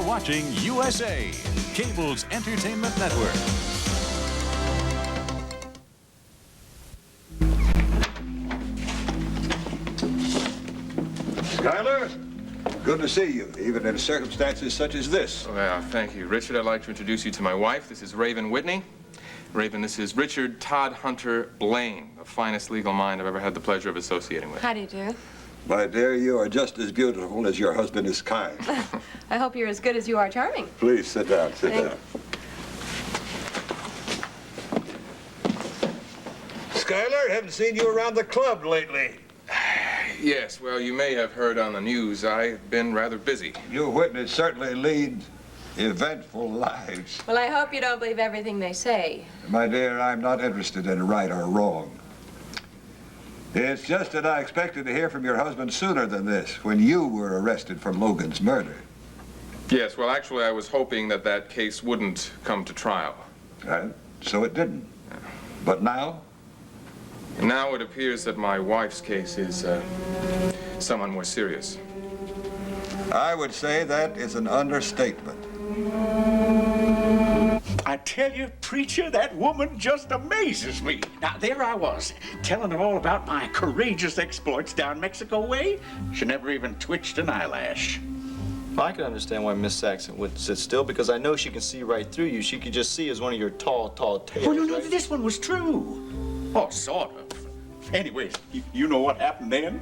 watching USA, Cable's entertainment network. Skyler, good to see you, even in circumstances such as this. Well, thank you. Richard, I'd like to introduce you to my wife. This is Raven Whitney. Raven, this is Richard Todd Hunter Blaine, the finest legal mind I've ever had the pleasure of associating with. How do you do? My dear, you are just as beautiful as your husband is kind. I hope you're as good as you are charming. Please sit down, sit down. Skyler, haven't seen you around the club lately. Yes, well, you may have heard on the news I've been rather busy. You Whitneys certainly lead eventful lives. Well, I hope you don't believe everything they say. My dear, I'm not interested in right or wrong. It's just that I expected to hear from your husband sooner than this, when you were arrested for Logan's murder. Yes, well, actually, I was hoping that that case wouldn't come to trial. So it didn't. But now? Now it appears that my wife's case is somewhat more serious. I would say that is an understatement. I tell you, preacher, that woman just amazes me. Now, there I was, telling her all about my courageous exploits down Mexico way. She never even twitched an eyelash. Well, I can understand why Miss Saxon would sit still, because I know she can see right through you. She could just see as one of your tall tails. Well, no, right? this one was true. Oh, sort of. Anyways, you know what happened then?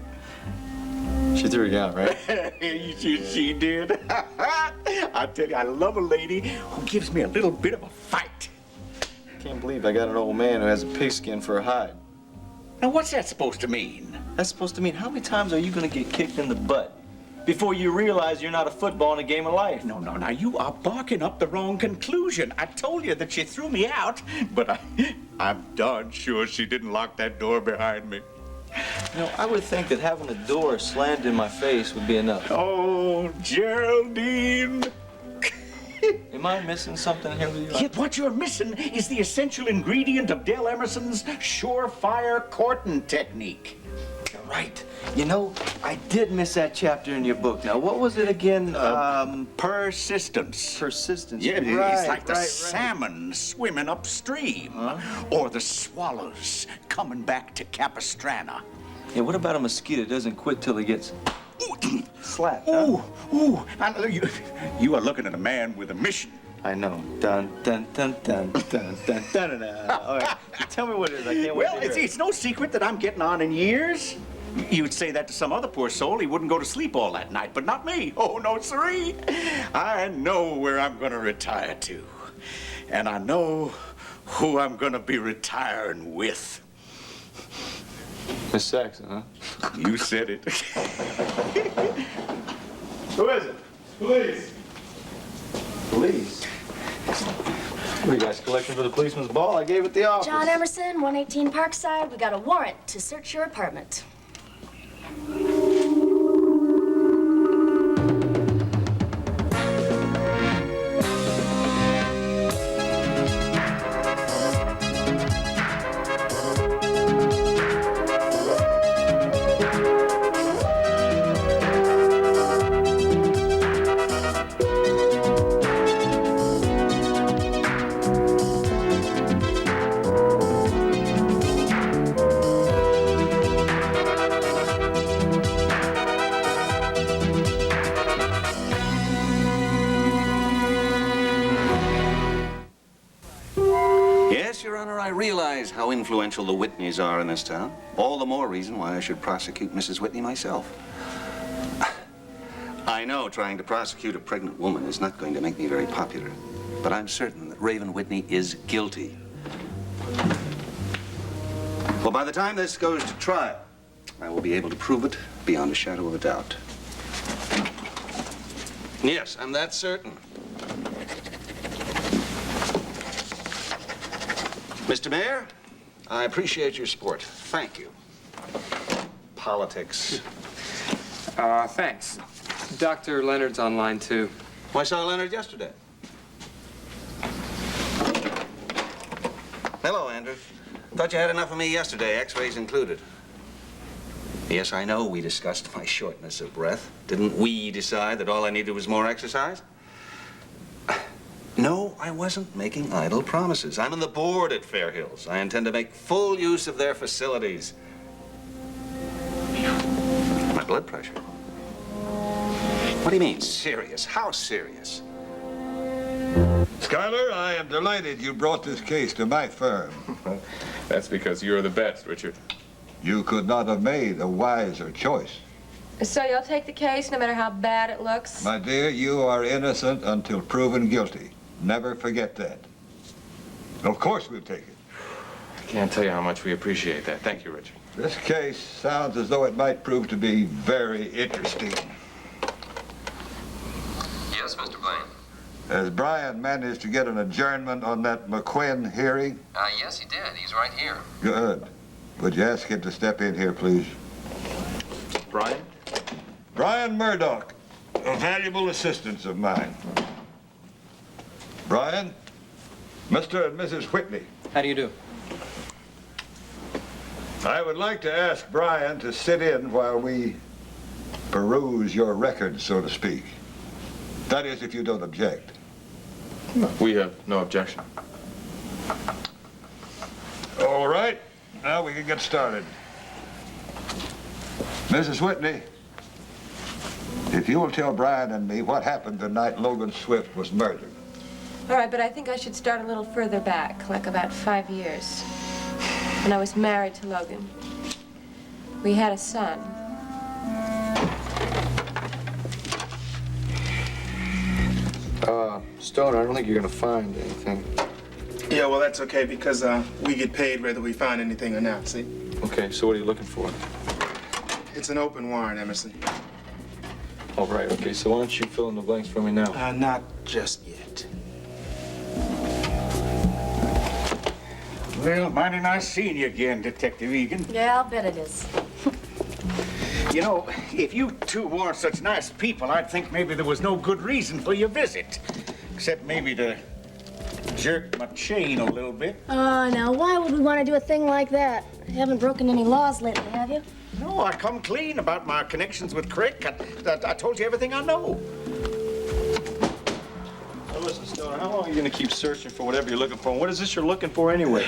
She threw you out, right? she did. I tell you, I love a lady who gives me a little bit of a fight. Can't believe I got an old man who has a pigskin for a hide. Now, what's that supposed to mean? That's supposed to mean how many times are you going to get kicked in the butt before you realize you're not a football in a game of life? No, now you are barking up the wrong conclusion. I told you that she threw me out, but I'm darn sure she didn't lock that door behind me. You know, I would think that having a door slammed in my face would be enough. Oh, Geraldine. Am I missing something here with you? Yet what you're missing is the essential ingredient of Dale Emerson's surefire courting technique. You're right. You know, I did miss that chapter in your book. Now, what was it again? Persistence. Persistence. Yeah, right, it's like the right. salmon swimming upstream, or the swallows coming back to Capistrano. Yeah, what about a mosquito that doesn't quit till he gets slapped? Ooh, ooh! You are looking at a man with a mission. I know. Dun dun dun dun dun dun dun dun. dun. All right, tell me what it is. I can't wait Well, to hear it. it's no secret that I'm getting on in years. You'd say that to some other poor soul, he wouldn't go to sleep all that night, but not me. Oh, no, siree. I know where I'm going to retire to, and I know who I'm going to be retiring with. Miss Saxon, huh? You said it. Who is it? Police. Police? What are you guys collecting for the policeman's ball? I gave it the office. John Emerson, 118 Parkside. We got a warrant to search your apartment. Yes, Your Honor, I realize how influential the Whitneys are in this town. All the more reason why I should prosecute Mrs. Whitney myself. I know trying to prosecute a pregnant woman is not going to make me very popular, but I'm certain that Raven Whitney is guilty. Well, by the time this goes to trial, I will be able to prove it beyond a shadow of a doubt. Yes, I'm that certain. Mr. Mayor, I appreciate your support. Thank you. Politics. Thanks. Dr. Leonard's online, too. Well, I saw Leonard yesterday. Hello, Andrew. Thought you had enough of me yesterday, x-rays included. Yes, I know we discussed my shortness of breath. Didn't we decide that all I needed was more exercise? No, I wasn't making idle promises. I'm on the board at Fair Hills. I intend to make full use of their facilities. My blood pressure. What do you mean, serious? How serious? Schuyler, I am delighted you brought this case to my firm. That's because you're the best, Richard. You could not have made a wiser choice. So you'll take the case no matter how bad it looks? My dear, you are innocent until proven guilty. Never forget that. Of course we'll take it. I can't tell you how much we appreciate that. Thank you, Richard. This case sounds as though it might prove to be very interesting. Yes, Mr. Blaine. Has Brian managed to get an adjournment on that McQuinn hearing? Yes, he did. He's right here. Good. Would you ask him to step in here, please? Brian? Brian Murdoch, a valuable assistant of mine. Brian, Mr. and Mrs. Whitney. How do you do? I would like to ask Brian to sit in while we peruse your record, so to speak. That is, if you don't object. We have no objection. All right, now we can get started. Mrs. Whitney, if you will tell Brian and me what happened the night Logan Swift was murdered. All right, but I think I should start a little further back, like about 5 years. When I was married to Logan. We had a son. Stoner, I don't think you're gonna find anything. Yeah, well, that's okay because we get paid whether we find anything or not, see? Okay, so what are you looking for? It's an open warrant, Emerson. All right, okay, so why don't you fill in the blanks for me now? Not just yet. Well, mighty nice seeing you again, Detective Egan. Yeah, I'll bet it is. You know, if you two weren't such nice people, I'd think maybe there was no good reason for your visit. Except maybe to jerk my chain a little bit. Oh, now, why would we want to do a thing like that? You haven't broken any laws lately, have you? No, I come clean about my connections with Crick. I told you everything I know. Now listen, Stoner, how long are you gonna keep searching for whatever you're looking for? And what is this you're looking for anyway?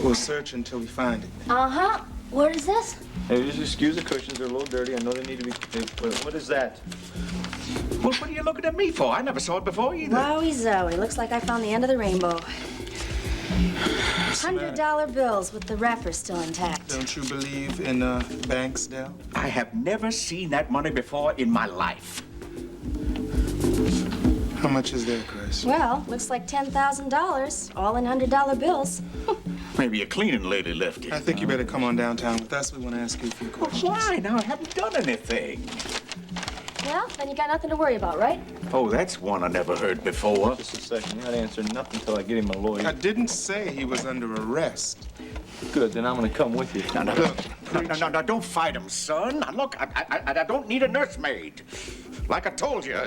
We'll search until we find it. Uh-huh. What is this? Hey, just excuse the cushions, they're a little dirty. I know they need to be. What is that? Well, what are you looking at me for? I never saw it before either. Wowie zowie. Looks like I found the end of the rainbow. $100 bills with the wrapper still intact. Don't you believe in banks, Dell? I have never seen that money before in my life. How much is there, Chris? Well, looks like $10,000, all in $100 bills. Maybe a cleaning lady left it. I think you better come on downtown with us. We want to ask you a few questions. Why? Now, I haven't done anything. Well, then you got nothing to worry about, right? Oh, that's one I never heard before. Just a second. You're not answering nothing until I get him a lawyer. I didn't say he was under arrest. Good, then I'm gonna come with you. No, don't fight him, son. Now, look, I don't need a nursemaid. Like I told you,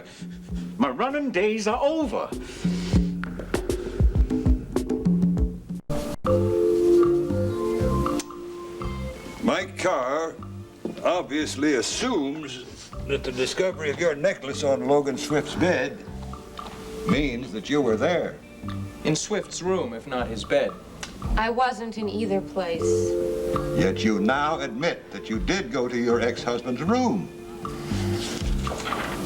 my running days are over. Mike Carr obviously assumes that the discovery of your necklace on Logan Swift's bed means that you were there. In Swift's room, if not his bed. I wasn't in either place. Yet you now admit that you did go to your ex-husband's room.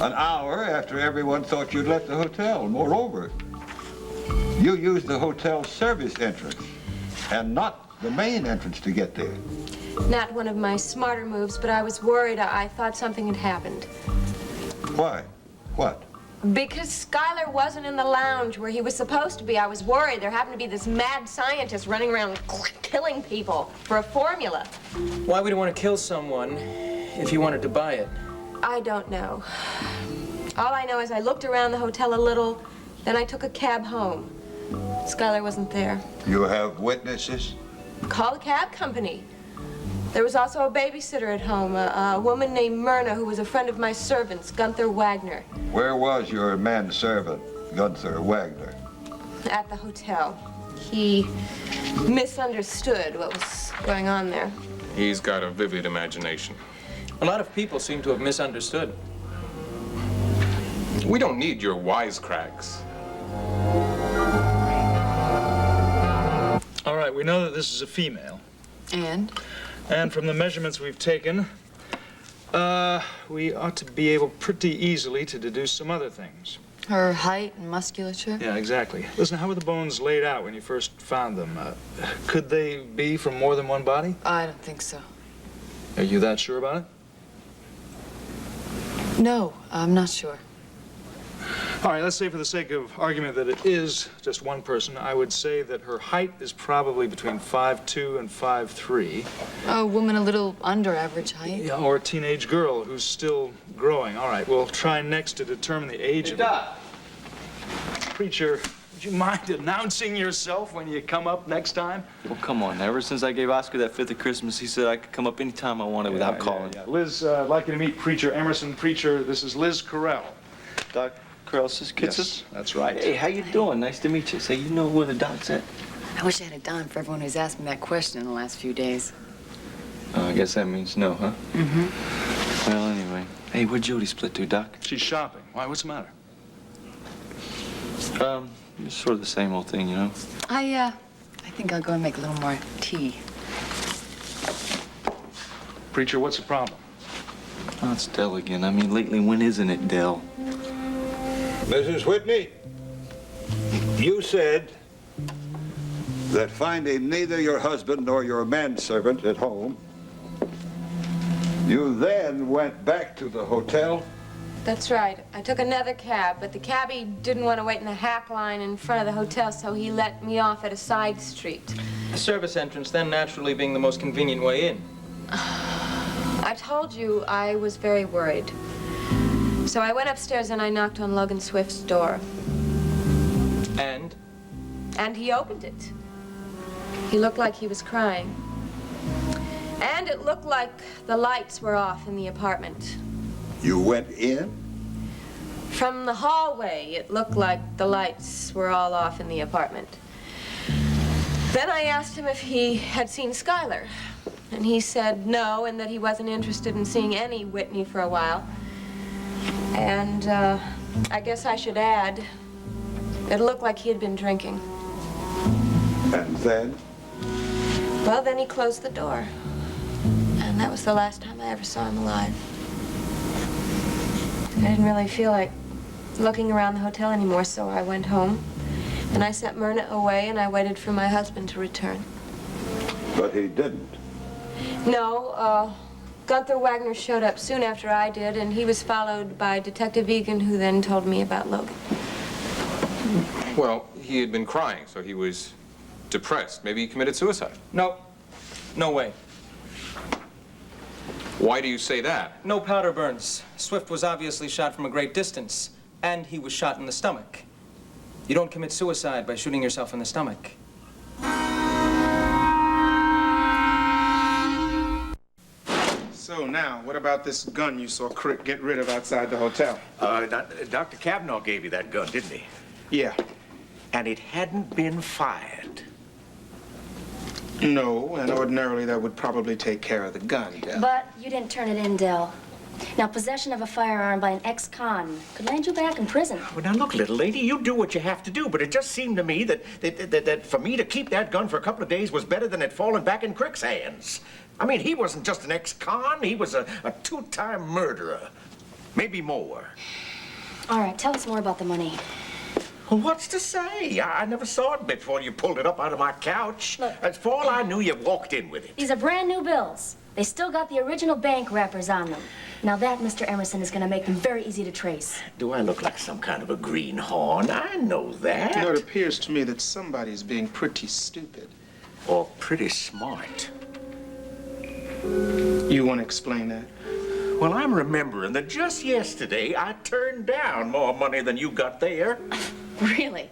An hour after everyone thought you'd left the hotel. Moreover, you used the hotel's service entrance and not the main entrance to get there. Not one of my smarter moves, but I was worried. I thought something had happened. Why? What? Because Schuyler wasn't in the lounge where he was supposed to be. I was worried. There happened to be this mad scientist running around killing people for a formula. Why would he want to kill someone if he wanted to buy it? I don't know. All I know is I looked around the hotel a little, then I took a cab home. Schuyler wasn't there. You have witnesses? Call the cab company. There was also a babysitter at home, a woman named Myrna, who was a friend of my servant's, Gunther Wagner. Where was your manservant, Gunther Wagner? At the hotel. He misunderstood what was going on there. He's got a vivid imagination. A lot of people seem to have misunderstood. We don't need your wisecracks. All right, we know that this is a female. And? And from the measurements we've taken, we ought to be able pretty easily to deduce some other things. Her height and musculature? Yeah, exactly. Listen, how were the bones laid out when you first found them? Could they be from more than one body? I don't think so. Are you that sure about it? No, I'm not sure. All right, let's say for the sake of argument that it is just one person, I would say that her height is probably between 5'2" and 5'3". A woman a little under average height. Yeah, or a teenage girl who's still growing. All right, we'll try next to determine the age of... Doc. Preacher, would you mind announcing yourself when you come up next time? Well, come on. Ever since I gave Oscar that 5th of Christmas, he said I could come up anytime I wanted without calling. Yeah. Liz, I'd like you to meet Preacher Emerson. Preacher, this is Liz Carell. Doc Carell's kids? Yes, that's right. Hey, how you doing? Nice to meet you. Say, you know where the doc's at? I wish I had a dime for everyone who's asked me that question in the last few days. Oh, I guess that means no, huh? Mm-hmm. Well, anyway. Hey, where'd Jody split to, Doc? She's shopping. Why? What's the matter? It's sort of the same old thing, you know? I think I'll go and make a little more tea. Preacher, what's the problem? Oh, it's Dell again. I mean, lately, when isn't it, Dell? Mrs. Whitney, you said that finding neither your husband nor your manservant at home, you then went back to the hotel? That's right. I took another cab, but the cabbie didn't want to wait in the hack line in front of the hotel, so he let me off at a side street. The service entrance then naturally being the most convenient way in. I told you I was very worried. So I went upstairs and I knocked on Logan Swift's door. And? And he opened it. He looked like he was crying. And it looked like the lights were off in the apartment. You went in? From the hallway, it looked like the lights were all off in the apartment. Then I asked him if he had seen Skylar. And he said no, and that he wasn't interested in seeing any Whitney for a while. And I guess I should add, it looked like he had been drinking. And then? Well, then he closed the door. And that was the last time I ever saw him alive. I didn't really feel like looking around the hotel anymore, so I went home. And I sent Myrna away, and I waited for my husband to return. But he didn't. No, Gunther Wagner showed up soon after I did, and he was followed by Detective Egan, who then told me about Logan. Well, he had been crying, so he was depressed. Maybe he committed suicide. No. No way. Why do you say that? No powder burns. Swift was obviously shot from a great distance, and he was shot in the stomach. You don't commit suicide by shooting yourself in the stomach. So now, what about this gun you saw Crick get rid of outside the hotel? Dr. Kavanaugh gave you that gun, didn't he? Yeah. And it hadn't been fired. No, and ordinarily that would probably take care of the gun, Dell. But you didn't turn it in, Dell. Now, possession of a firearm by an ex-con could land you back in prison. Well, now, look, little lady, you do what you have to do, but it just seemed to me that for me to keep that gun for a couple of days was better than it falling back in Crick's hands. I mean, he wasn't just an ex-con. He was a two-time murderer. Maybe more. All right, tell us more about the money. Well, what's to say? I never saw it before you pulled it up out of my couch. Look. As for all I knew, you walked in with it. These are brand new bills. They still got the original bank wrappers on them. Now that, Mr. Emerson, is going to make them very easy to trace. Do I look like some kind of a greenhorn? I know that. You know, it appears to me that somebody's being pretty stupid. Or pretty smart. You want to explain that? Well, I'm remembering that just yesterday I turned down more money than you got there. Really?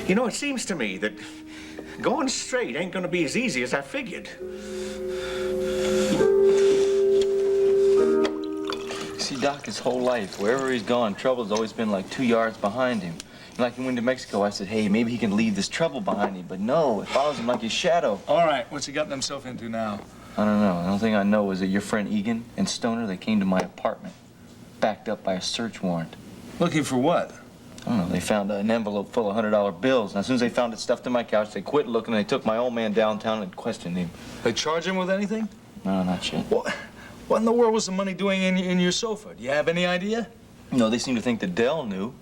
You know, it seems to me that going straight ain't gonna be as easy as I figured. See, Doc, his whole life, wherever he's gone, trouble's always been like 2 yards behind him. And like he went to Mexico, I said, hey, maybe he can leave this trouble behind him. But no, it follows him like his shadow. All right, what's he gotten himself into now? I don't know. The only thing I know is that your friend Egan and Stoner, they came to my apartment, backed up by a search warrant. Looking for what? I don't know, they found an envelope full of $100 bills. And as soon as they found it stuffed in my couch, they quit looking and they took my old man downtown and questioned him. They charge him with anything? No, not yet. What in the world was the money doing in your sofa? Do you have any idea? No, they seem to think that Dell knew.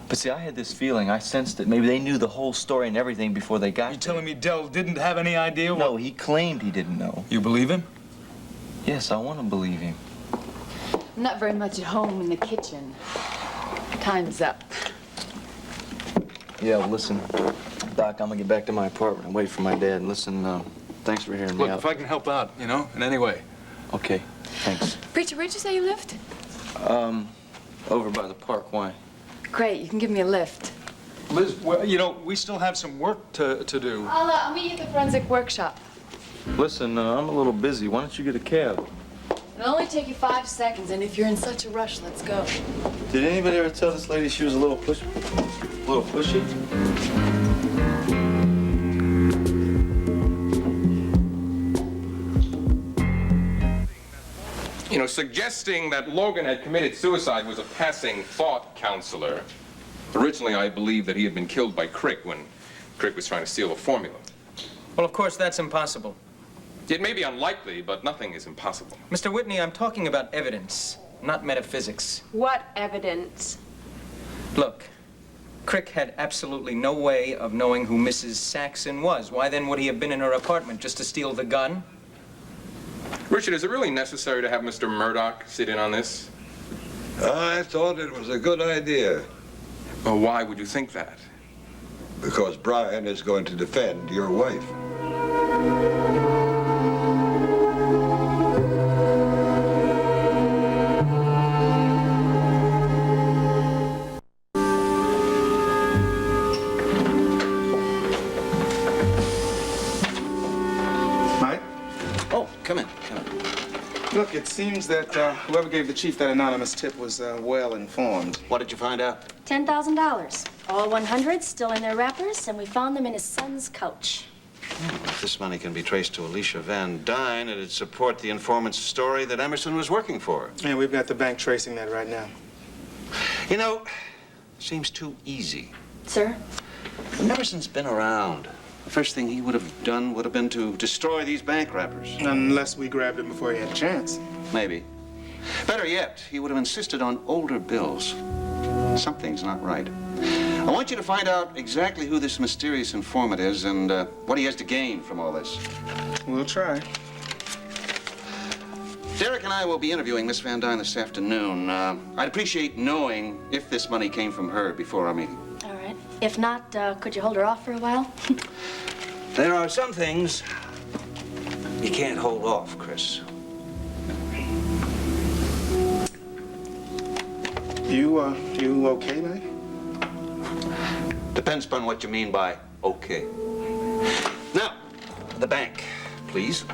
But see, I had this feeling. I sensed that maybe they knew the whole story and everything before they got You telling me Dell didn't have any idea? No, he claimed he didn't know. You believe him? Yes, I want to believe him. I'm not very much at home in the kitchen. Time's up. Yeah, well, listen, Doc, I'm gonna get back to my apartment and wait for my dad. And listen, thanks for hearing me out. Look, if I can help out, you know, in any way. Okay, thanks. Preacher, where'd you say you lived? Over by the park. Why? Great, you can give me a lift. Liz, well, you know, we still have some work to do. I'll meet you at the forensic workshop. Listen, I'm a little busy. Why don't you get a cab? It'll only take you 5 seconds, and if you're in such a rush, let's go. Did anybody ever tell this lady she was a little pushy? A little pushy? You know, suggesting that Logan had committed suicide was a passing thought, Counselor. Originally, I believed that he had been killed by Crick when Crick was trying to steal a formula. Well, of course, that's impossible. It may be unlikely, but nothing is impossible. Mr. Whitney, I'm talking about evidence, not metaphysics. What evidence? Look, Crick had absolutely no way of knowing who Mrs. Saxon was. Why then would he have been in her apartment, just to steal the gun? Richard, is it really necessary to have Mr. Murdoch sit in on this? I thought it was a good idea. Well, why would you think that? Because Brian is going to defend your wife. Mike? Oh, come in, come in. Look, it seems that whoever gave the chief that anonymous tip was well informed. What did you find out? $10,000. All 100 still in their wrappers, and we found them in his son's couch. If this money can be traced to Alicia Van Dyne, it'd support the informant's story that Emerson was working for. Yeah, we've got the bank tracing that right now. You know, seems too easy. Sir? Emerson's been around. The first thing he would have done would have been to destroy these bank wrappers. Unless we grabbed him before he had a chance. Maybe. Better yet, he would have insisted on older bills. Something's not right. I want you to find out exactly who this mysterious informant is and what he has to gain from all this. We'll try. Derek and I will be interviewing Miss Van Dyne this afternoon. I'd appreciate knowing if this money came from her before our meeting. All right. If not, could you hold her off for a while? There are some things you can't hold off, Chris. You okay, Mike? Depends upon what you mean by okay. Now, the bank, please.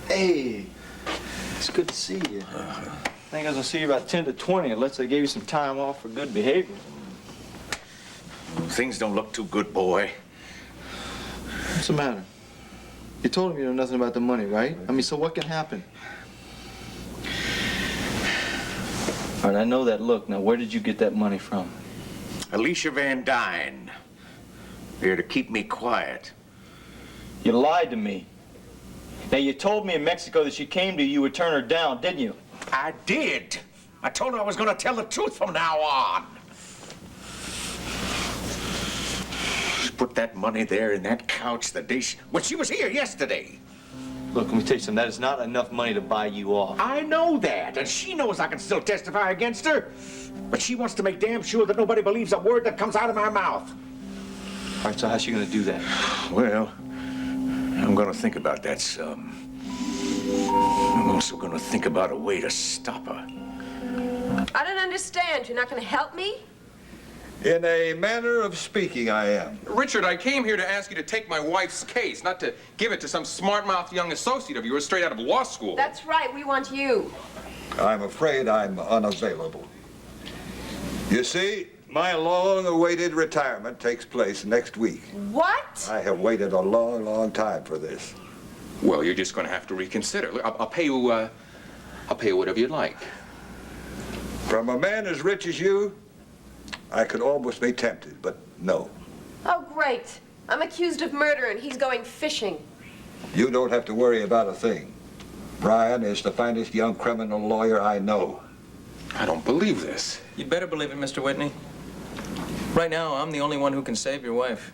Hey, it's good to see you. I think I was gonna see you about 10 to 20 unless they gave you some time off for good behavior. Things don't look too good, boy. What's the matter? You told him you know nothing about the money, right? I mean, so what can happen? All right, I know that look. Now, where did you get that money from? Alicia Van Dyne. Here to keep me quiet. You lied to me. Now, you told me in Mexico that she came to you would turn her down, didn't you? I did. I told her I was going to tell the truth from now on. Put that money there in that couch the day she was here yesterday. Look, let me tell you something. That is not enough money to buy you off. I know that, and she knows I can still testify against her. But she wants to make damn sure that nobody believes a word that comes out of my mouth. All right, so how's she gonna do that? Well, I'm gonna think about that some. I'm also gonna think about a way to stop her. I don't understand. You're not going to help me? In a manner of speaking, I am. Richard, I came here to ask you to take my wife's case, not to give it to some smart-mouthed young associate of yours straight out of law school. That's right. We want you. I'm afraid I'm unavailable. You see, My long-awaited retirement takes place next week. What? I have waited a long, long time for this. Well, you're just going to have to reconsider. Look, I'll pay you whatever you'd like. From a man as rich as you, I could almost be tempted, but no. Oh, great. I'm accused of murder and he's going fishing. You don't have to worry about a thing. Brian is the finest young criminal lawyer I know. I don't believe this. You'd better believe it, Mr. Whitney. Right now, I'm the only one who can save your wife.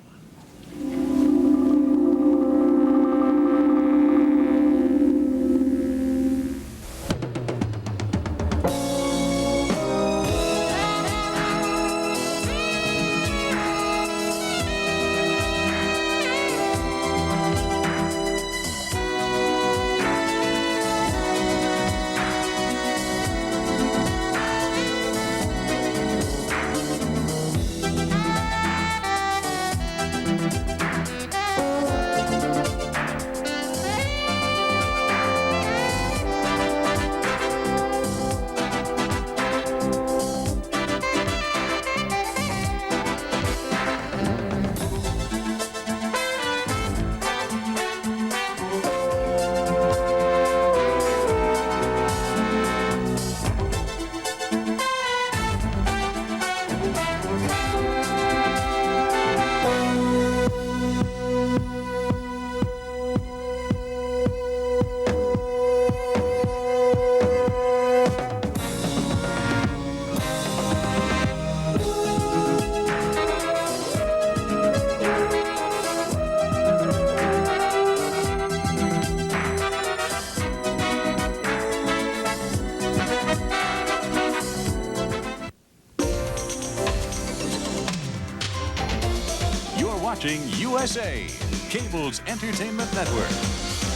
You're watching USA, Cable's entertainment network.